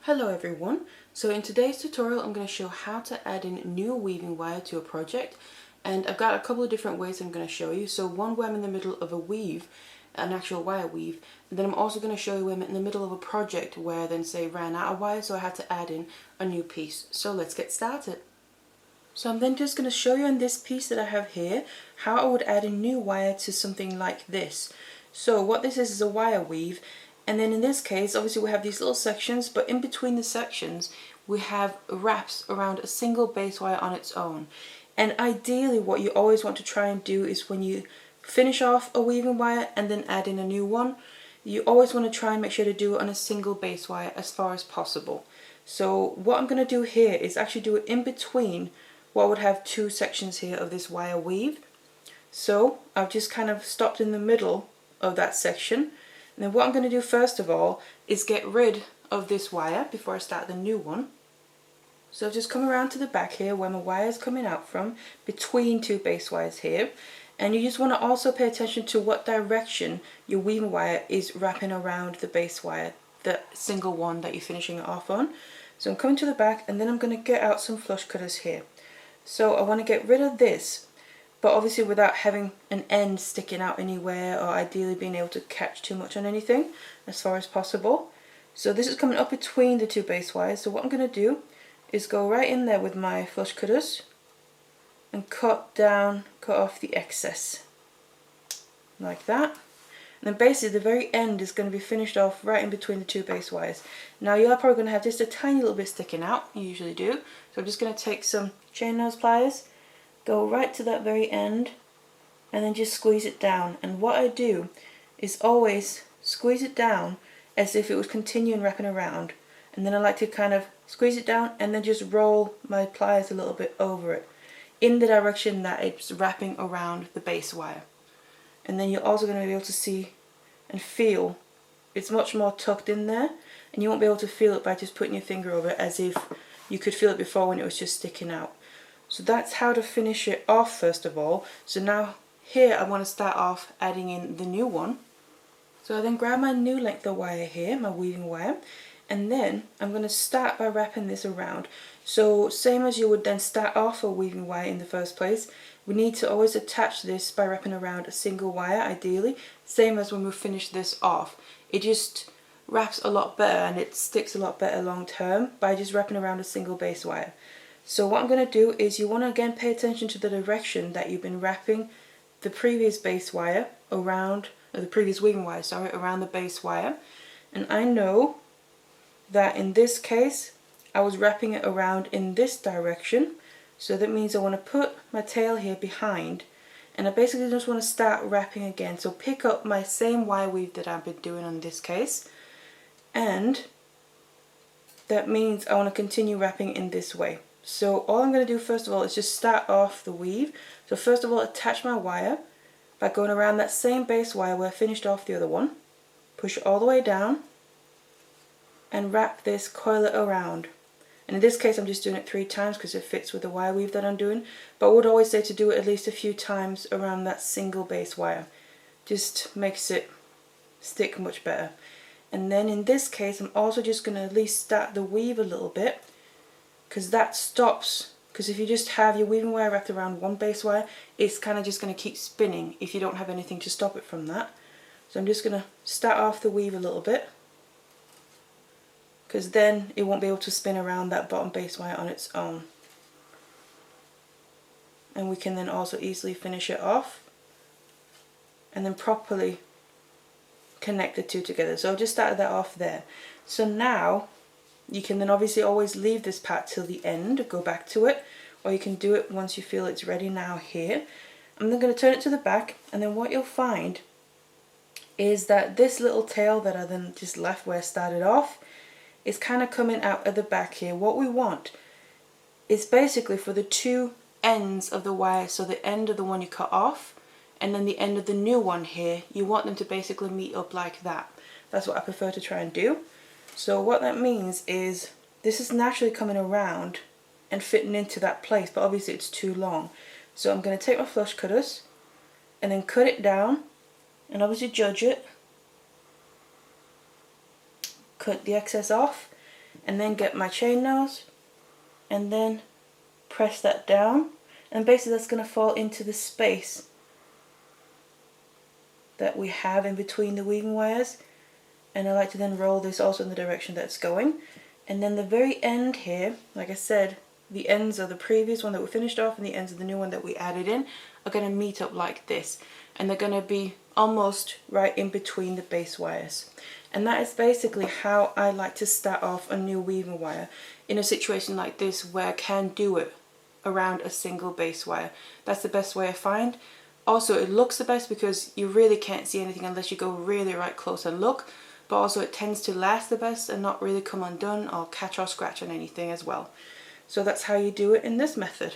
Hello everyone, so in today's tutorial I'm going to show how to add in new weaving wire to a project, and I've got a couple of different ways I'm going to show you. So one where I'm in the middle of a weave, an actual wire weave, and then I'm also going to show you where I'm in the middle of a project where I then say ran out of wire, so I had to add in a new piece. So let's get started. So I'm then just going to show you on this piece that I have here how I would add a new wire to something like this. So what this is a wire weave, and then in this case obviously we have these little sections, but in between the sections we have wraps around a single base wire on its own. And ideally what you always want to try and do is when you finish off a weaving wire and then add in a new one, you always want to try and make sure to do it on a single base wire as far as possible. So what I'm going to do here is actually do it in between what would have two sections here of this wire weave. So I've just kind of stopped in the middle of that section, and then what I'm going to do first of all is get rid of this wire before I start the new one. So I've just come around to the back here where my wire is coming out from, between two base wires here, and you just want to also pay attention to what direction your weaving wire is wrapping around the base wire, the single one that you're finishing it off on. So I'm coming to the back, and then I'm going to get out some flush cutters here. So I want to get rid of this, but obviously without having an end sticking out anywhere, or ideally being able to catch too much on anything as far as possible. So this is coming up between the two base wires, so what I'm going to do is go right in there with my flush cutters and cut off the excess like that. And then basically the very end is going to be finished off right in between the two base wires. Now you're probably going to have just a tiny little bit sticking out, you usually do. So I'm just going to take some chain nose pliers, go right to that very end, and then just squeeze it down. And what I do is always squeeze it down as if it was continuing wrapping around. And then I like to kind of squeeze it down and then just roll my pliers a little bit over it in the direction that it's wrapping around the base wire. And then you're also going to be able to see and feel it's much more tucked in there, and you won't be able to feel it by just putting your finger over it as if you could feel it before when it was just sticking out. So that's how to finish it off first of all. So now here I want to start off adding in the new one. So I then grab my new length of wire here, my weaving wire, and then I'm going to start by wrapping this around. So same as you would then start off a weaving wire in the first place, we need to always attach this by wrapping around a single wire ideally, same as when we finish this off. It just wraps a lot better and it sticks a lot better long term by just wrapping around a single base wire. So what I'm going to do is you want to again pay attention to the direction that you've been wrapping the previous base wire around, or the previous weaving wire, sorry, around the base wire. And I know that in this case I was wrapping it around in this direction, so that means I want to put my tail here behind, and I basically just want to start wrapping again. So pick up my same wire weave that I've been doing on this case, and that means I want to continue wrapping in this way. So all I'm going to do first of all is just start off the weave. So first of all, attach my wire by going around that same base wire where I finished off the other one, push it all the way down, and wrap this, coil it around. And in this case I'm just doing it 3 times because it fits with the wire weave that I'm doing, but I would always say to do it at least a few times around that single base wire. Just makes it stick much better. And then in this case I'm also just going to at least start the weave a little bit, because that stops, because if you just have your weaving wire wrapped around one base wire, it's kind of just going to keep spinning if you don't have anything to stop it from that. So I'm just going to start off the weave a little bit, because then it won't be able to spin around that bottom base wire on its own. And we can then also easily finish it off and then properly connect the two together. So I've just started that off there. So now you can then obviously always leave this part till the end, go back to it, or you can do it once you feel it's ready now here. I'm then going to turn it to the back, and then what you'll find is that this little tail that I then just left where I started off is kind of coming out at the back here. What we want is basically for the two ends of the wire, so the end of the one you cut off and then the end of the new one here, you want them to basically meet up like that. That's what I prefer to try and do. So what that means is this is naturally coming around and fitting into that place, but obviously it's too long. So I'm going to take my flush cutters and then cut it down and obviously judge it, cut the excess off, and then get my chain nose and then press that down, and basically that's going to fall into the space that we have in between the weaving wires. And I like to then roll this also in the direction that it's going. And then the very end here, like I said, the ends of the previous one that we finished off and the ends of the new one that we added in are going to meet up like this, and they're going to be almost right in between the base wires. And that is basically how I like to start off a new weaving wire in a situation like this where I can do it around a single base wire. That's the best way I find. Also, it looks the best because you really can't see anything unless you go really right close and look, but also it tends to last the best and not really come undone or catch or scratch on anything as well. So that's how you do it in this method.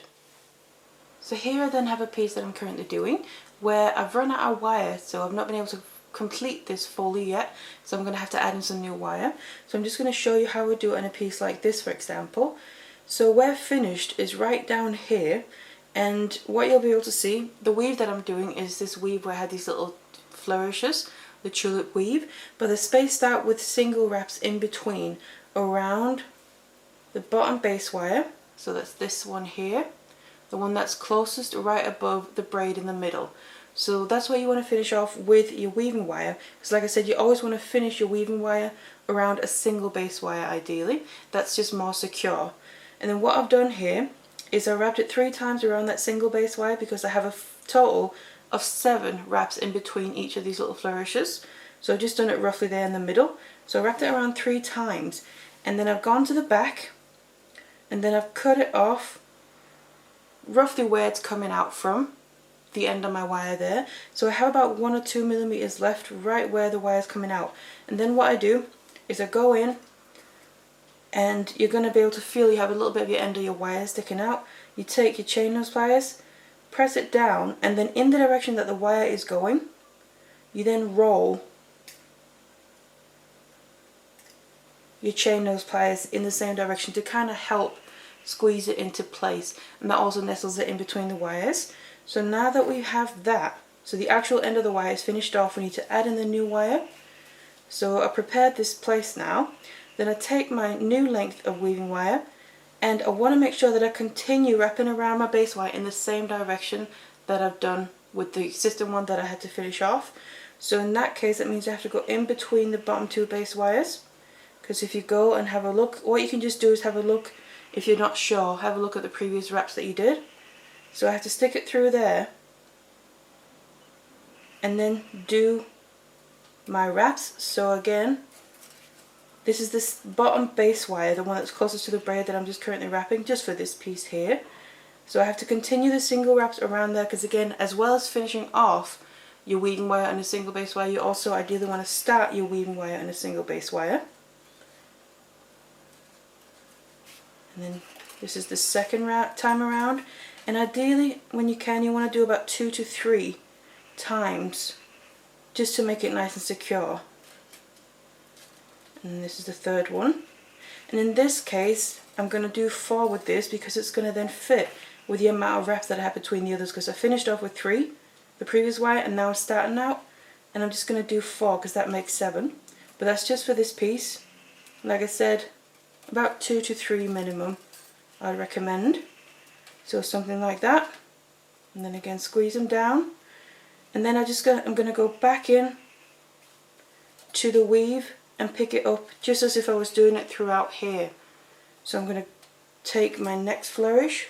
So here I then have a piece that I'm currently doing where I've run out of wire, so I've not been able to complete this fully yet, so I'm going to have to add in some new wire. So I'm just going to show you how we do it in a piece like this, for example. So where finished is right down here, and what you'll be able to see, the weave that I'm doing is this weave where I had these little flourishes, the tulip weave, but they're spaced out with single wraps in between around the bottom base wire. So that's this one here, the one that's closest right above the braid in the middle. So that's where you want to finish off with your weaving wire, because like I said, you always want to finish your weaving wire around a single base wire ideally. That's just more secure. And then what I've done here is I wrapped it 3 times around that single base wire because I have a total of 7 wraps in between each of these little flourishes. So I've just done it roughly there in the middle. So I wrapped it around 3 times, and then I've gone to the back and then I've cut it off roughly where it's coming out from, the end of my wire there. So I have about 1 or 2 millimeters left right where the wire is coming out. And then what I do is I go in, and you're going to be able to feel you have a little bit of your end of your wire sticking out. You take your chain nose pliers, press it down, and then in the direction that the wire is going, you then roll your chain nose pliers in the same direction to kind of help squeeze it into place, and that also nestles it in between the wires. So now that we have that, so the actual end of the wire is finished off, we need to add in the new wire. So I prepared this place now. Then I take my new length of weaving wire, and I want to make sure that I continue wrapping around my base wire in the same direction that I've done with the existing one that I had to finish off. So in that case, that means I have to go in between the bottom 2 base wires, because if you go and have a look, what you can just do is have a look, if you're not sure, have a look at the previous wraps that you did. So I have to stick it through there and then do my wraps. So again, this is this bottom base wire, the one that's closest to the braid that I'm just currently wrapping just for this piece here. So I have to continue the single wraps around there, because again, as well as finishing off your weaving wire on a single base wire, you also ideally want to start your weaving wire on a single base wire. And then this is the second time around, and ideally when you can, you want to do about 2 to 3 times just to make it nice and secure. And this is the third one, and in this case I'm going to do 4 with this because it's going to then fit with the amount of wraps that I have between the others, because I finished off with 3 the previous wire and now I'm starting out, and I'm just going to do 4 because that makes 7. But that's just for this piece. Like I said, about 2 to 3 minimum I'd recommend. So something like that, and then again squeeze them down, and then I'm going to go back in to the weave and pick it up just as if I was doing it throughout here. So I'm going to take my next flourish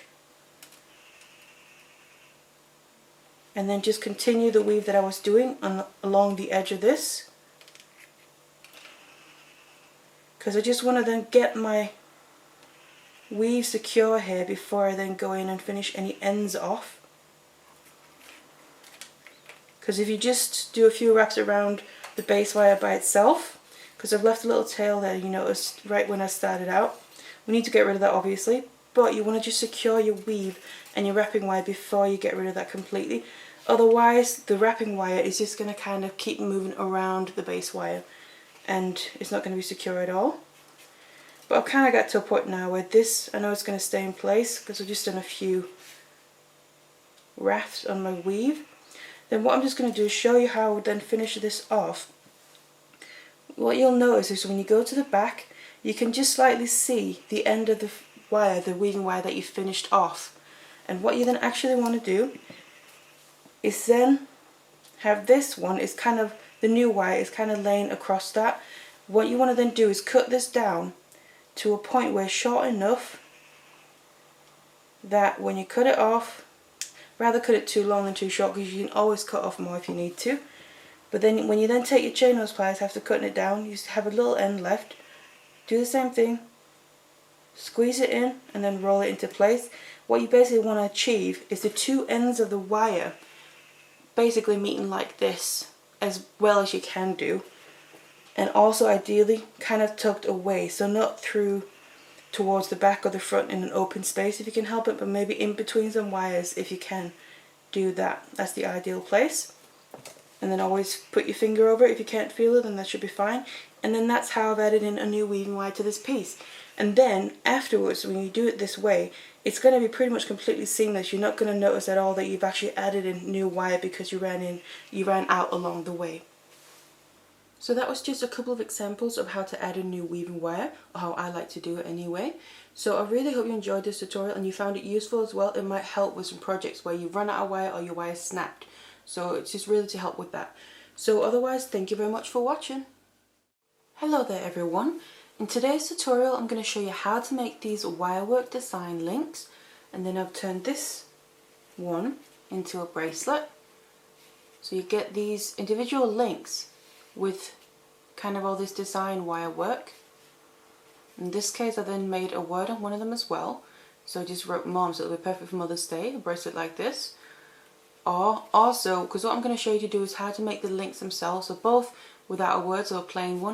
and then just continue the weave that I was doing along the edge of this, because I just want to then get my weave secure here before I then go in and finish any ends off. Because if you just do a few wraps around the base wire by itself, because I've left a little tail there, you noticed right when I started out, we need to get rid of that obviously, but you want to just secure your weave and your wrapping wire before you get rid of that completely. Otherwise the wrapping wire is just going to kind of keep moving around the base wire and it's not going to be secure at all. But I've kind of got to a point now where this, I know it's going to stay in place because I've just done a few wraps on my weave. Then what I'm just going to do is show you how I would then finish this off. What you'll notice is when you go to the back, you can just slightly see the end of the wire, the weaving wire that you finished off. And what you then actually want to do is then have this one, is kind of, the new wire is kind of laying across that. What you want to then do is cut this down to a point where it's short enough that when you cut it off, rather cut it too long than too short, because you can always cut off more if you need to. But then when you then take your chain nose pliers after cutting it down, you have a little end left. Do the same thing, squeeze it in and then roll it into place. What you basically want to achieve is the two ends of the wire basically meeting like this as well as you can do, and also ideally kind of tucked away, so not through towards the back or the front in an open space if you can help it, but maybe in between some wires if you can do that. That's the ideal place. And then always put your finger over it. If you can't feel it, then that should be fine. And then that's how I've added in a new weaving wire to this piece. And then afterwards, when you do it this way, it's going to be pretty much completely seamless. You're not going to notice at all that you've actually added in new wire because you ran out along the way. So that was just a couple of examples of how to add a new weaving wire, or how I like to do it anyway. So I really hope you enjoyed this tutorial and you found it useful as well. It might help with some projects where you've run out of wire or your wire snapped. So it's just really to help with that. So otherwise, thank you very much for watching. Hello there everyone. In today's tutorial I'm going to show you how to make these wirework design links, and then I've turned this one into a bracelet. So you get these individual links with kind of all this design wire work. In this case I then made a word on one of them as well. So I just wrote Mom, so it'll be perfect for Mother's Day, a bracelet like this. Or also, because what I'm going to show you to do is how to make the links themselves, so both without a word, so a plain one,